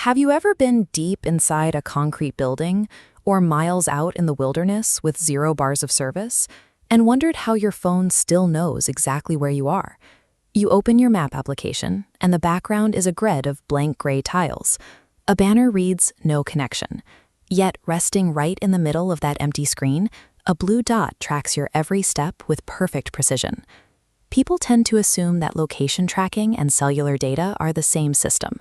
Have you ever been deep inside a concrete building or miles out in the wilderness with 0 bars of service and wondered how your phone still knows exactly where you are? You open your map application, and the background is a grid of blank gray tiles. A banner reads, "No connection." Yet, resting right in the middle of that empty screen, a blue dot tracks your every step with perfect precision. People tend to assume that location tracking and cellular data are the same system.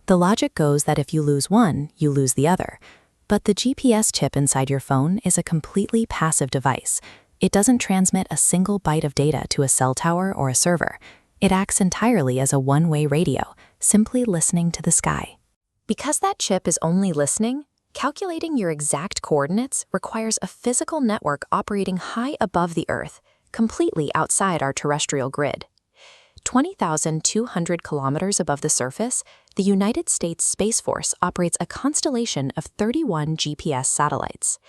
The logic goes that if you lose one, you lose the other. But the GPS chip inside your phone is a completely passive device. It doesn't transmit a single byte of data to a cell tower or a server. It acts entirely as a one-way radio, simply listening to the sky. Because that chip is only listening, calculating your exact coordinates requires a physical network operating high above the Earth, completely outside our terrestrial grid. 20,200 kilometers above the surface, the United States Space Force operates a constellation of 31 GPS satellites.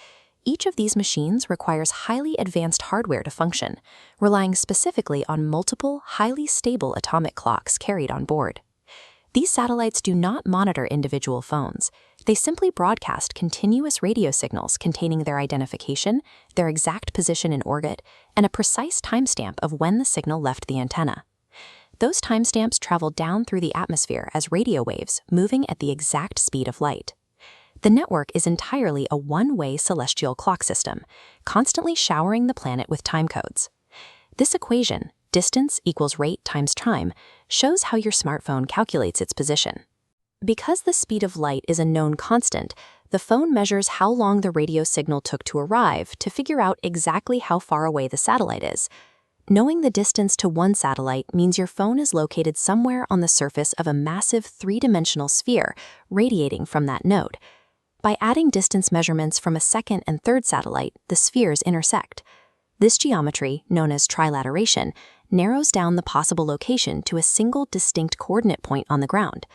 Each of these machines requires highly advanced hardware to function, relying specifically on multiple, highly stable atomic clocks carried on board. These satellites do not monitor individual phones. They simply broadcast continuous radio signals containing their identification, their exact position in orbit, and a precise timestamp of when the signal left the antenna. Those timestamps travel down through the atmosphere as radio waves, moving at the exact speed of light. The network is entirely a one-way celestial clock system, constantly showering the planet with time codes. This equation, distance equals rate times time, shows how your smartphone calculates its position. Because the speed of light is a known constant, the phone measures how long the radio signal took to arrive to figure out exactly how far away the satellite is. Knowing the distance to one satellite means your phone is located somewhere on the surface of a massive three-dimensional sphere radiating from that node. By adding distance measurements from a second and third satellite, the spheres intersect. This geometry, known as trilateration, narrows down the possible location to a single distinct coordinate point on the ground.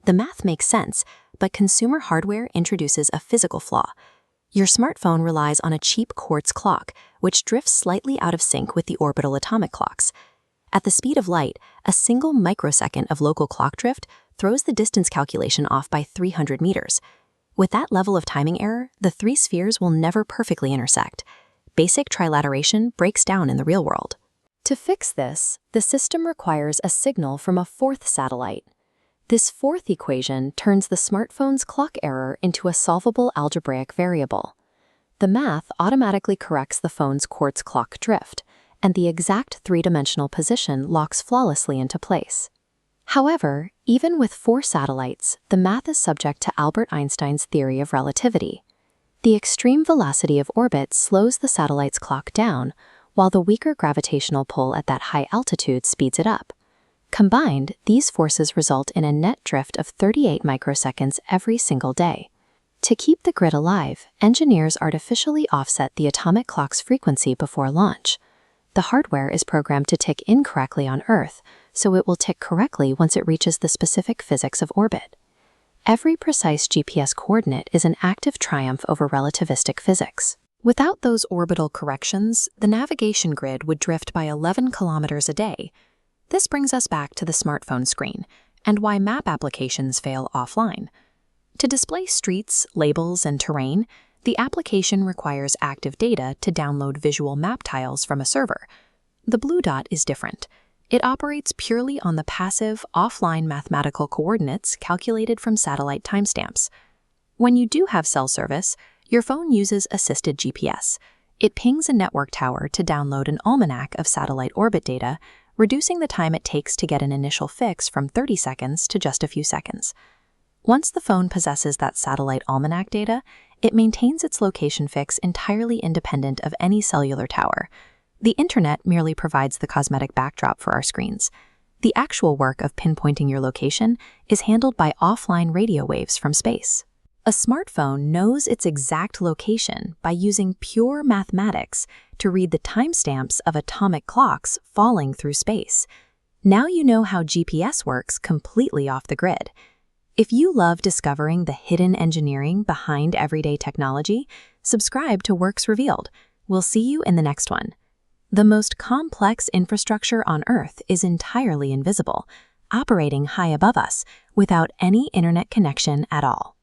The math makes sense, but consumer hardware introduces a physical flaw. Your smartphone relies on a cheap quartz clock, which drifts slightly out of sync with the orbital atomic clocks. At the speed of light, a single microsecond of local clock drift throws the distance calculation off by 300 meters. With that level of timing error, the three spheres will never perfectly intersect. Basic trilateration breaks down in the real world. To fix this, the system requires a signal from a fourth satellite. This fourth equation turns the smartphone's clock error into a solvable algebraic variable. The math automatically corrects the phone's quartz clock drift, and the exact three-dimensional position locks flawlessly into place. However, even with 4 satellites, the math is subject to Albert Einstein's theory of relativity. The extreme velocity of orbit slows the satellite's clock down, while the weaker gravitational pull at that high altitude speeds it up. Combined, these forces result in a net drift of 38 microseconds every single day. To keep the grid alive, engineers artificially offset the atomic clock's frequency before launch. The hardware is programmed to tick incorrectly on Earth, so it will tick correctly once it reaches the specific physics of orbit. Every precise GPS coordinate is an active triumph over relativistic physics. Without those orbital corrections, the navigation grid would drift by 11 kilometers a day. This brings us back to the smartphone screen and why map applications fail offline. To display streets, labels, and terrain, the application requires active data to download visual map tiles from a server. The blue dot is different. It operates purely on the passive, offline mathematical coordinates calculated from satellite timestamps. When you do have cell service, your phone uses assisted GPS. It pings a network tower to download an almanac of satellite orbit data, reducing the time it takes to get an initial fix from 30 seconds to just a few seconds. Once the phone possesses that satellite almanac data, it maintains its location fix entirely independent of any cellular tower. The internet merely provides the cosmetic backdrop for our screens. The actual work of pinpointing your location is handled by offline radio waves from space. A smartphone knows its exact location by using pure mathematics to read the timestamps of atomic clocks falling through space. Now you know how GPS works completely off the grid. If you love discovering the hidden engineering behind everyday technology, subscribe to Works Revealed. We'll see you in the next one. The most complex infrastructure on Earth is entirely invisible. operating high above us without any internet connection at all.